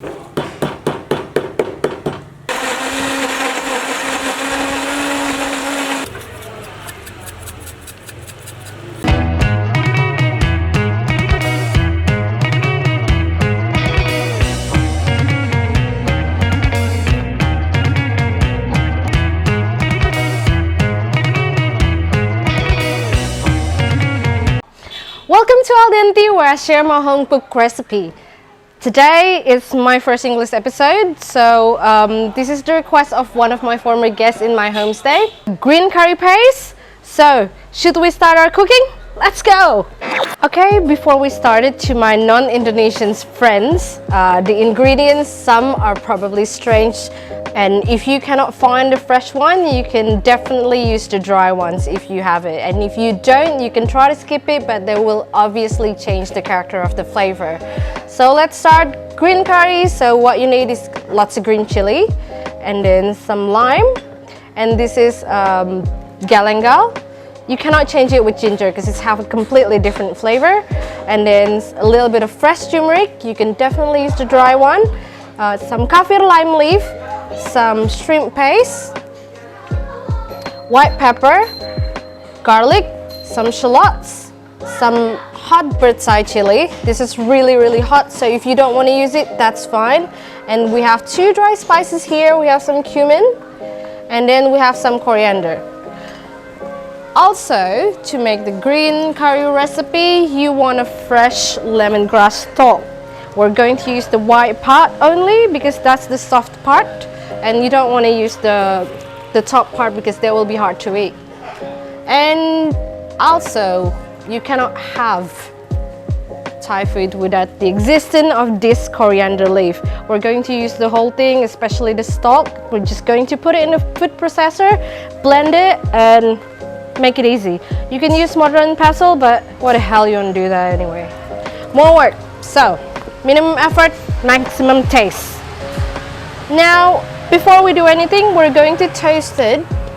Welcome to Denti, where I share my home cooked recipe. Today is my first English episode, so this is the request of one of my former guests in my homestay. Green curry paste. So, should we start our cooking? Let's go! Okay, before we started, to my non-Indonesian friends, the ingredients, some are probably strange, and if you cannot find a fresh one, you can definitely use the dry ones if you have it. And if you don't, you can try to skip it, but they will obviously change the character of the flavor. So let's start green curry. So what you need is lots of green chili, and then some lime, and this is galangal. You cannot change it with ginger because it's have a completely different flavor. And then a little bit of fresh turmeric. You can definitely use the dry one. Some kafir lime leaf, some shrimp paste, white pepper, garlic, some shallots, some hot bird's eye chili. This is really hot, so if you don't want to use it, that's fine. And we have 2 dry spices here. We have some cumin, and then we have some coriander. Also, to make the green curry recipe, you want a fresh lemongrass stalk. We're going to use the white part only because that's the soft part, and you don't want to use the top part because they will be hard to eat. And also, you cannot have Thai food without the existence of this coriander leaf. We're going to use the whole thing, especially the stalk. We're just going to put it in a food processor, blend it, and make it easy. You can use mortar and pestle, but what the hell you want to do that anyway? More work. So, minimum effort, maximum taste. Now, before we do anything, we're going to toast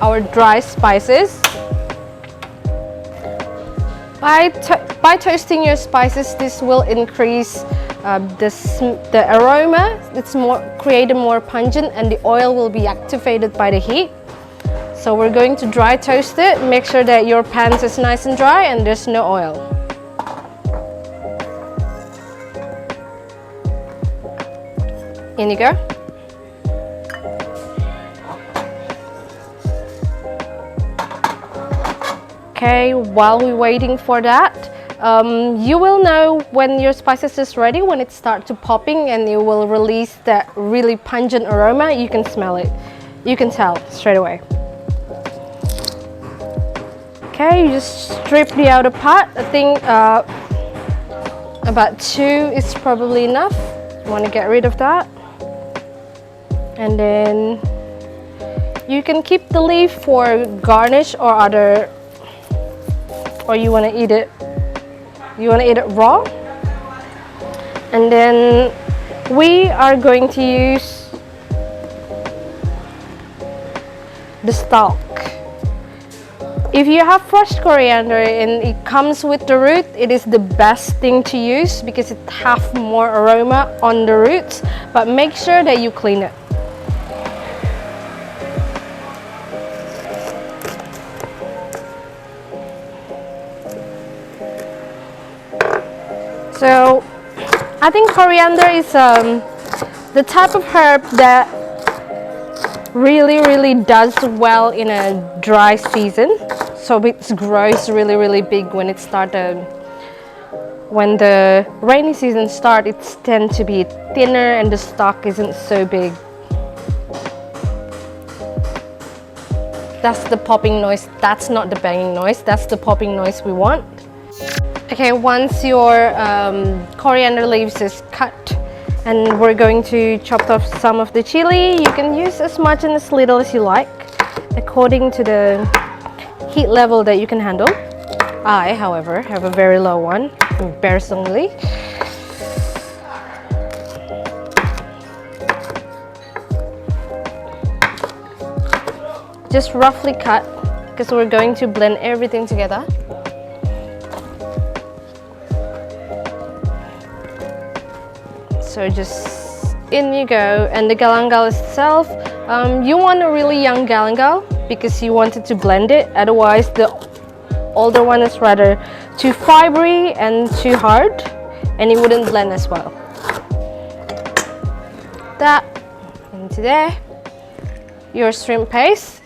our dry spices. By toasting your spices, this will increase the aroma. It's create a more pungent, and the oil will be activated by the heat. So we're going to dry toast it. Make sure that your pan is nice and dry and there's no oil. In you go. Okay, while we're waiting for that, you will know when your spices is ready, when it starts to popping and it will release that really pungent aroma. You can smell it. You can tell straight away. Okay, you just strip the outer part. I think about 2 is probably enough. You want to get rid of that. And then you can keep the leaf for garnish or you want to eat it. You want to eat it raw. And then we are going to use the stalk. If you have fresh coriander and it comes with the root, it is the best thing to use because it has more aroma on the roots, but make sure that you clean it. So, I think coriander is the type of herb that really does well in a dry season. So it grows really big when it when the rainy season starts. It tends to be thinner and the stalk isn't so big. That's the popping noise. That's not the banging noise. That's the popping noise we want. Okay, once your coriander leaves is cut, and we're going to chop off some of the chili. You can use as much and as little as you like, according to the heat level that you can handle. I, however, have a very low one, embarrassingly. Just roughly cut, because we're going to blend everything together. So just in you go. And the galangal itself, you want a really young galangal because you want it to blend it. Otherwise, the older one is rather too fibery and too hard, and it wouldn't blend as well. That into there. Your shrimp paste.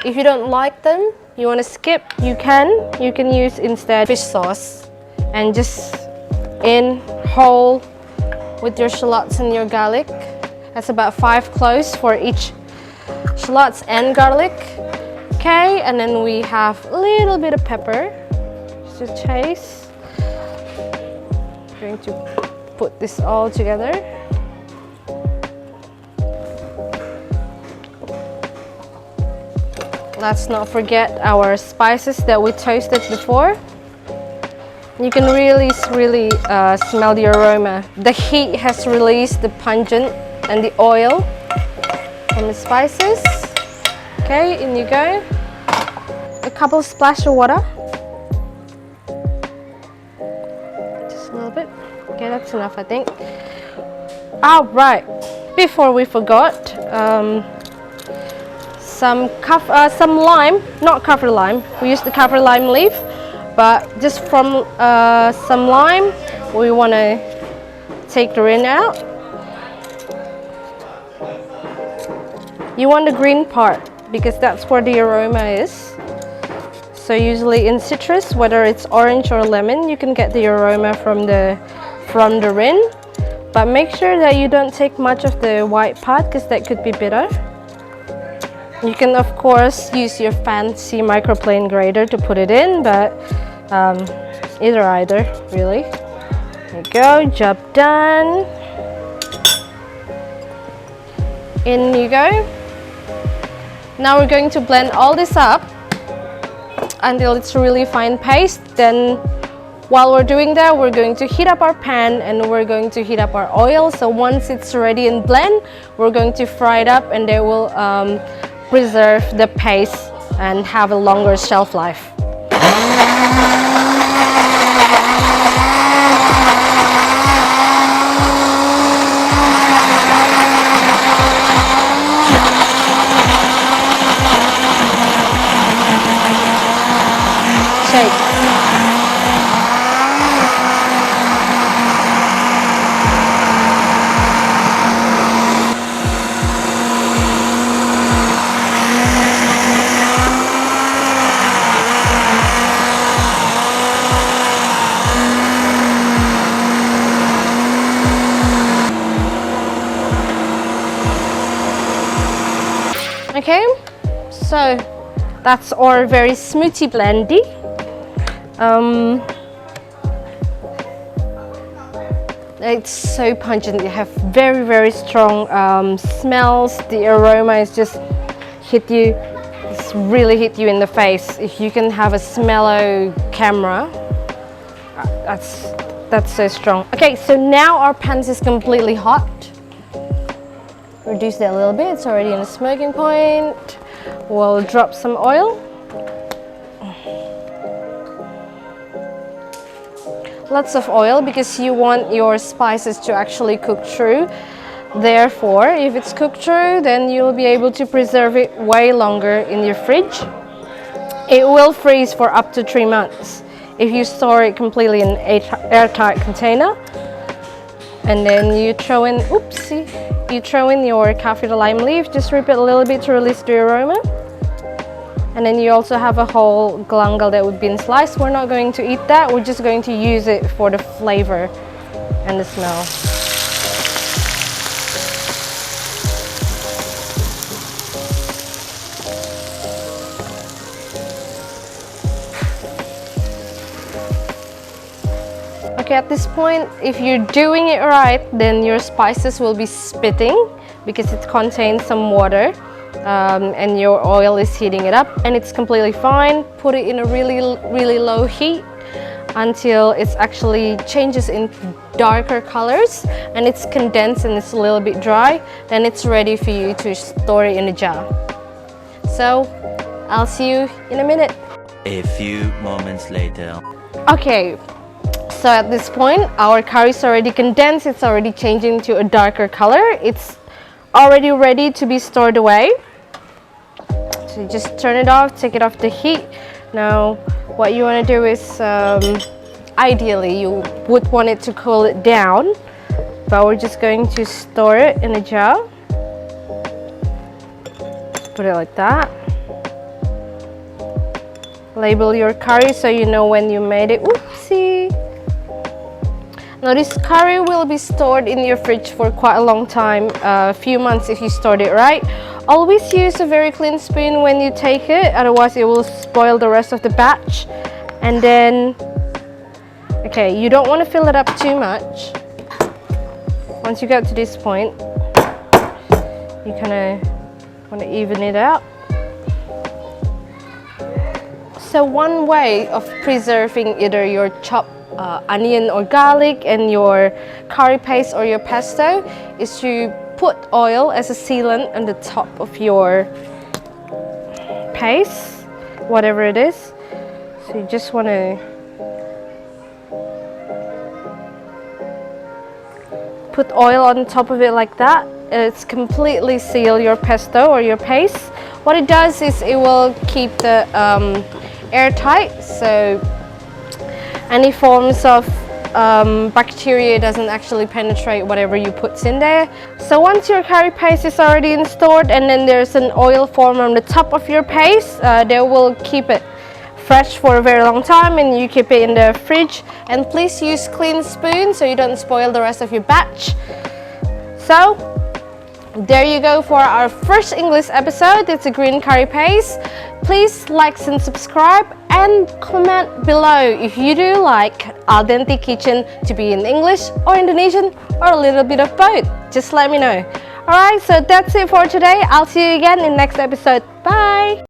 If you don't like them, you want to skip, you can use instead fish sauce, and just in whole with your shallots and your garlic. That's about 5 cloves for each shallots and garlic. Okay, and then we have a little bit of pepper just to taste. I'm going to put this all together. Let's not forget our spices that we toasted before. You can really smell the aroma. The heat has released the pungent and the oil from the spices. Okay, in you go. A couple splash of water. Just a little bit. Okay, that's enough, I think. All right. Before we forgot, some lime, not kafir lime. We use the kafir lime leaf, but just from some lime, we want to take the rind out. You want the green part because that's where the aroma is. So usually in citrus, whether it's orange or lemon, you can get the aroma from the rind. But make sure that you don't take much of the white part because that could be bitter. You can of course use your fancy microplane grater to put it in, but either really. There you go, job done. In you go. Now we're going to blend all this up until it's a really fine paste. Then while we're doing that, we're going to heat up our pan and we're going to heat up our oil. So once it's ready and blend, we're going to fry it up, and they will preserve the paste and have a longer shelf life. Shake. Okay, so that's our very smoothie blendy. It's so pungent. You have very strong smells. The aroma is just really hit you in the face. If you can have a smello camera, that's so strong. Okay, so now our pan is completely hot. Reduce that a little bit, it's already in the smoking point. We'll drop some oil. Lots of oil because you want your spices to actually cook through. Therefore, if it's cooked through, then you'll be able to preserve it way longer in your fridge. It will freeze for up to 3 months if you store it completely in an airtight container. And then you throw in, you throw in your kafir lime leaf, just rip it a little bit to release the aroma. And then you also have a whole galangal that would be in slice. We're not going to eat that, we're just going to use it for the flavor and the smell. Okay, at this point, if you're doing it right, then your spices will be spitting because it contains some water, and your oil is heating it up, and it's completely fine. Put it in a really low heat until it actually changes into darker colors and it's condensed and it's a little bit dry. Then it's ready for you to store it in a jar. So I'll see you in a minute. A few moments later. Okay. So at this point, our curry is already condensed. It's already changing to a darker color. It's already ready to be stored away. So you just turn it off, take it off the heat. Now, what you want to do is, ideally, you would want it to cool it down. But we're just going to store it in a jar. Put it like that. Label your curry so you know when you made it. Oopsie! Now this curry will be stored in your fridge for quite a long time, a few months if you stored it right. Always use a very clean spoon when you take it, otherwise it will spoil the rest of the batch. And then, okay, you don't want to fill it up too much. Once you get to this point, you kind of want to even it out. So one way of preserving either your chopped onion or garlic and your curry paste or your pesto is to put oil as a sealant on the top of your paste, whatever it is. So you just want to put oil on top of it like that. It's completely seal your pesto or your paste. What it does is it will keep the airtight, so any forms of bacteria doesn't actually penetrate whatever you put in there. So once your curry paste is already stored and then there's an oil form on the top of your paste, they will keep it fresh for a very long time, and you keep it in the fridge. And please use clean spoons so you don't spoil the rest of your batch. So there you go for our first English episode. It's a green curry paste. Please like and subscribe and comment below if you do like Al Denti Kitchen to be in English or Indonesian or a little bit of both. Just let me know. Alright, so that's it for today. I'll see you again in next episode. Bye!